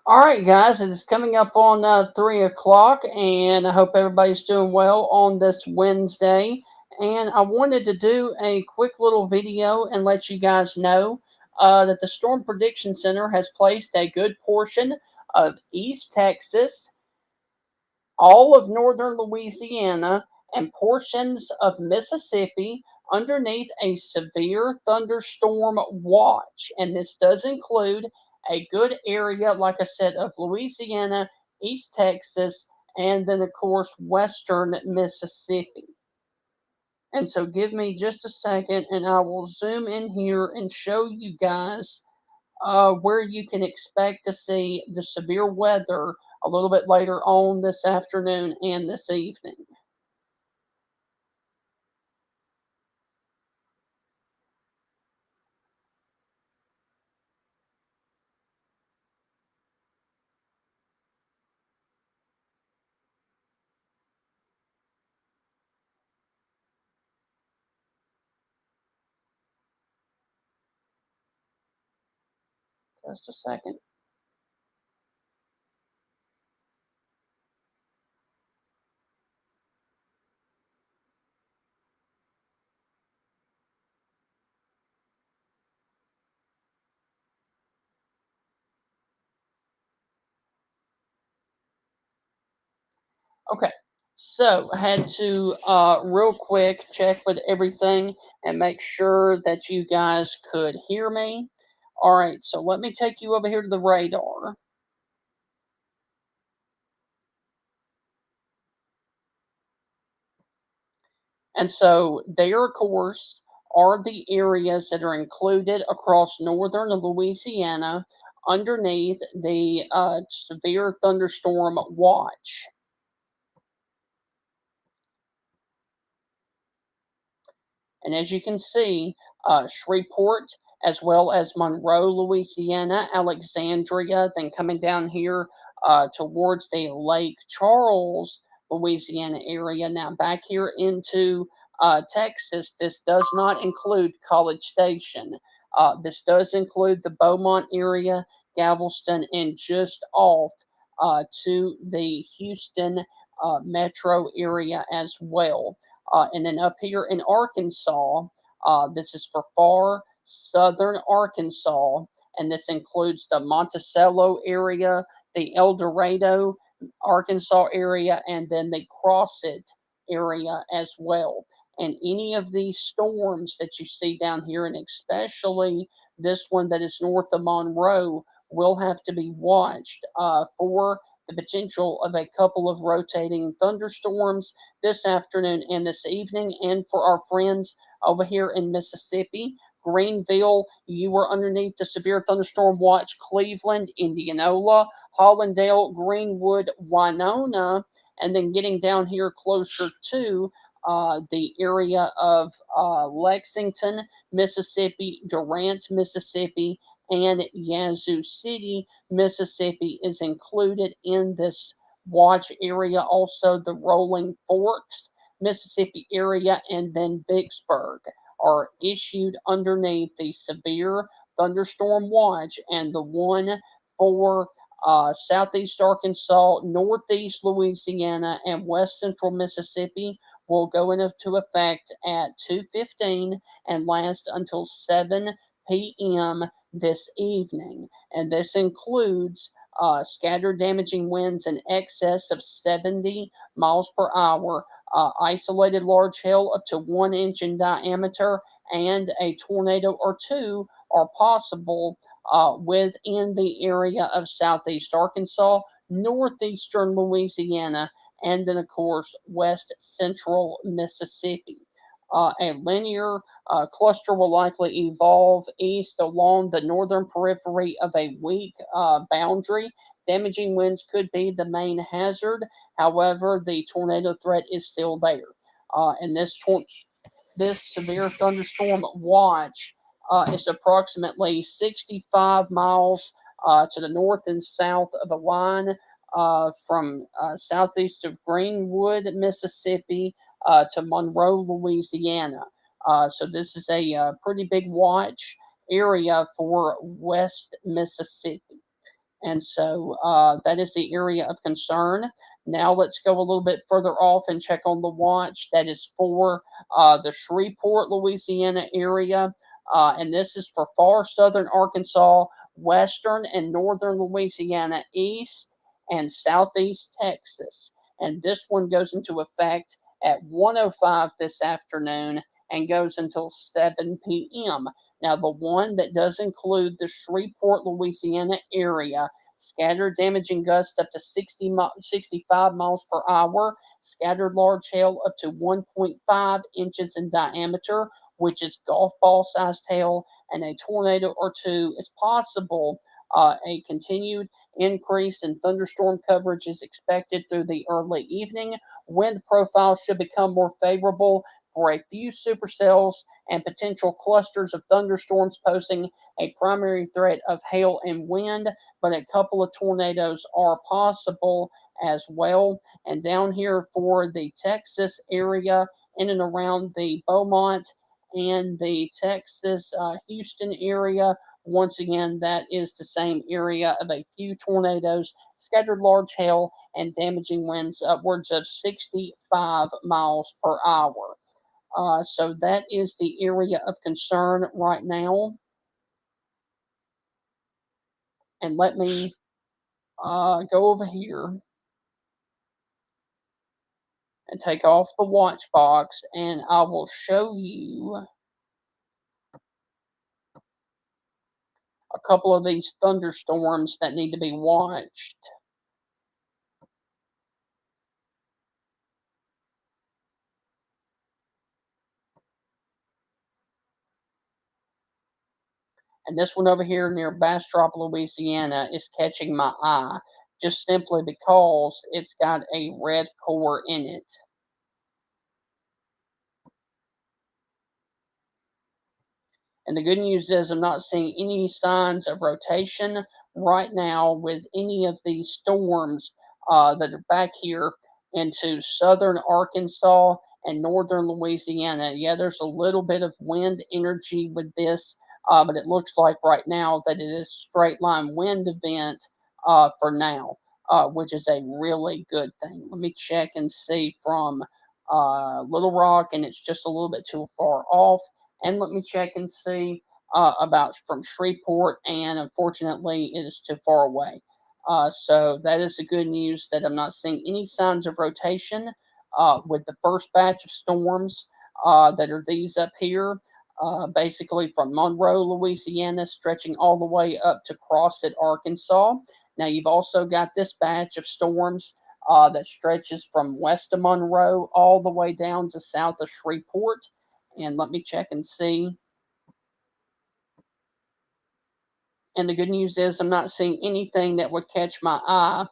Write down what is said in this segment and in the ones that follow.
All right, guys, it is coming up on 3 o'clock, and I hope everybody's doing well on this Wednesday. And I wanted to do a quick little video and let you guys know that the Storm Prediction Center has placed a good portion of East Texas, all of northern Louisiana, and portions of Mississippi underneath a severe thunderstorm watch. And this does include a good area, like I said, of Louisiana, East Texas, and then, of course, western Mississippi. And so, give me just a second, and I will zoom in here and show you guys where you can expect to see the severe weather a little bit later on this afternoon and this evening. Just a second. Okay. So I had to real quick check with everything and make sure that you guys could hear me. All right. So let me take you over here to the radar. And so there, of course, are the areas that are included across northern Louisiana underneath the severe thunderstorm watch. And as you can see, Shreveport, as well as Monroe, Louisiana, Alexandria, then coming down here towards the Lake Charles, Louisiana area. Now, back here into Texas, this does not include College Station. This does include the Beaumont area, Galveston, and just off to the Houston metro area as well. And then up here in Arkansas, this is for far southern Arkansas, and this includes the Monticello area, the El Dorado, Arkansas area, and then the Crosset area as well. And any of these storms that you see down here, and especially this one that is north of Monroe, will have to be watched for the potential of a couple of rotating thunderstorms this afternoon and this evening. And for our friends over here in Mississippi, Greenville, you were underneath the severe thunderstorm watch. Cleveland, Indianola, Hollandale, Greenwood, Winona, and then getting down here closer to the area of Lexington, Mississippi, Durant, Mississippi, and Yazoo City, Mississippi is included in this watch area. Also, the Rolling Forks, Mississippi area, and then Vicksburg are issued underneath the severe thunderstorm watch, and the one for southeast Arkansas, northeast Louisiana, and west central Mississippi will go into effect at 2:15 and last until 7 p.m. this evening. And this includes scattered damaging winds in excess of 70 miles per hour, isolated large hail up to 1 inch in diameter, and a tornado or two are possible within the area of southeast Arkansas, northeastern Louisiana, and then, of course, west central Mississippi. A linear cluster will likely evolve east along the northern periphery of a weak boundary. Damaging winds could be the main hazard. However, the tornado threat is still there. And this severe thunderstorm watch is approximately 65 miles to the north and south of the line from southeast of Greenwood, Mississippi, to Monroe, Louisiana. So this is a pretty big watch area for West Mississippi. And so that is the area of concern. Now let's go a little bit further off and check on the watch. That is for the Shreveport, Louisiana area. And this is for far southern Arkansas, western and northern Louisiana, east and southeast Texas. And this one goes into effect at 1:05 this afternoon and goes until 7 p.m. Now, the one that does include the Shreveport, Louisiana area, scattered damaging gusts up to 65 miles per hour, scattered large hail up to 1.5 inches in diameter, which is golf ball sized hail, and a tornado or two is possible. A continued increase in thunderstorm coverage is expected through the early evening. Wind profile should become more favorable for a few supercells and potential clusters of thunderstorms, posing a primary threat of hail and wind, but a couple of tornadoes are possible as well. And down here for the Texas area, in and around the Beaumont and the Texas Houston area, once again, that is the same area of a few tornadoes, scattered large hail, and damaging winds upwards of 65 miles per hour. So that is the area of concern right now. And let me go over here and take off the watch box, and I will show you a couple of these thunderstorms that need to be watched. And this one over here near Bastrop, Louisiana is catching my eye just simply because it's got a red core in it. And the good news is I'm not seeing any signs of rotation right now with any of these storms that are back here into southern Arkansas and northern Louisiana. Yeah, there's a little bit of wind energy with this, but it looks like right now that it is straight line wind event for now, which is a really good thing. Let me check and see from Little Rock, and it's just a little bit too far off. And let me check and see about from Shreveport, and unfortunately, it is too far away. So that is the good news that I'm not seeing any signs of rotation with the first batch of storms that are these up here. Basically from Monroe, Louisiana, stretching all the way up to Crossett, Arkansas. Now, you've also got this batch of storms that stretches from west of Monroe all the way down to south of Shreveport. And let me check and see. And the good news is I'm not seeing anything that would catch my eye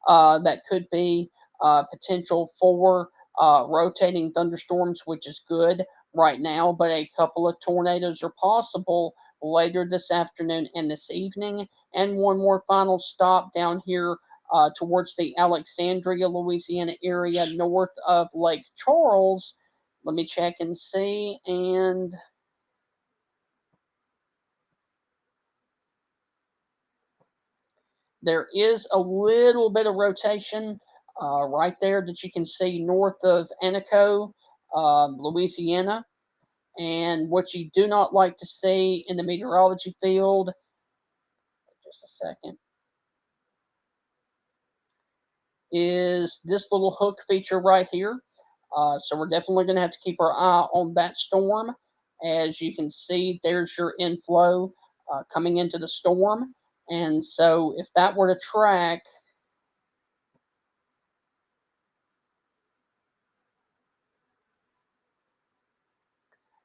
that could be potential for rotating thunderstorms, which is good right now. But a couple of tornadoes are possible later this afternoon and this evening. And one more final stop down here towards the Alexandria, Louisiana area north of Lake Charles. Let me check and see. And there is a little bit of rotation right there that you can see north of Anaco, Louisiana. And what you do not like to see in the meteorology field, just a second, is this little hook feature right here. So we're definitely going to have to keep our eye on that storm. As you can see, there's your inflow coming into the storm. And so if that were to track,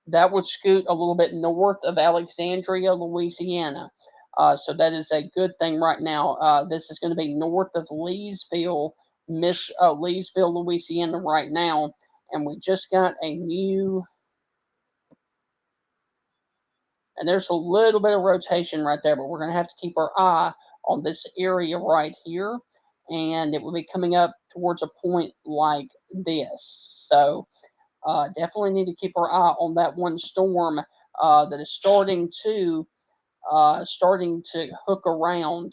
that would scoot a little bit north of Alexandria, Louisiana. So that is a good thing right now. This is going to be north of Leesville, Leesville, Louisiana, right now, and we just got a new. And there's a little bit of rotation right there, but we're going to have to keep our eye on this area right here, and it will be coming up towards a point like this. So definitely need to keep our eye on that one storm that is starting to hook around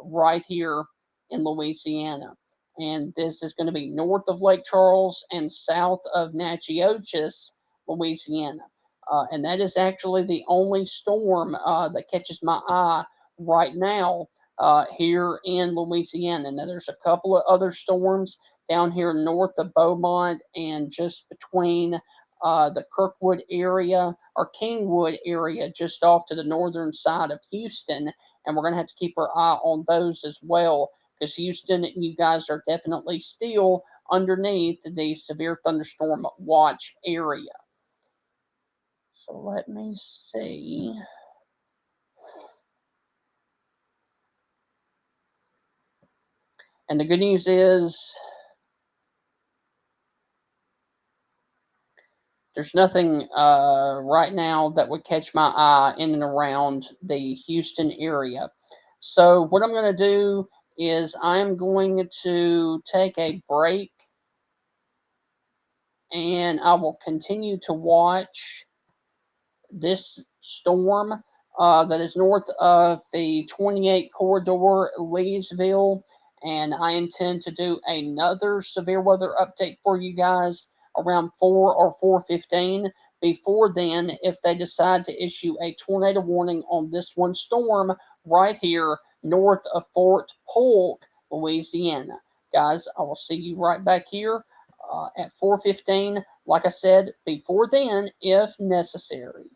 right here in Louisiana. And this is going to be north of Lake Charles and south of Natchitoches, Louisiana. And that is actually the only storm that catches my eye right now here in Louisiana. Now, there's a couple of other storms down here north of Beaumont and just between the Kirkwood area or Kingwood area, just off to the northern side of Houston. And we're going to have to keep our eye on those as well, because Houston, you guys are definitely still underneath the severe thunderstorm watch area. So let me see. And the good news is there's nothing right now that would catch my eye in and around the Houston area. So what I'm going to do is I'm going to take a break, and I will continue to watch this storm that is north of the 28 corridor, Leesville. And I intend to do another severe weather update for you guys around 4 or 4:15. Before then, if they decide to issue a tornado warning on this one storm right here north of Fort Polk, Louisiana. Guys, I will see you right back here at 4:15. Like I said, before then, if necessary.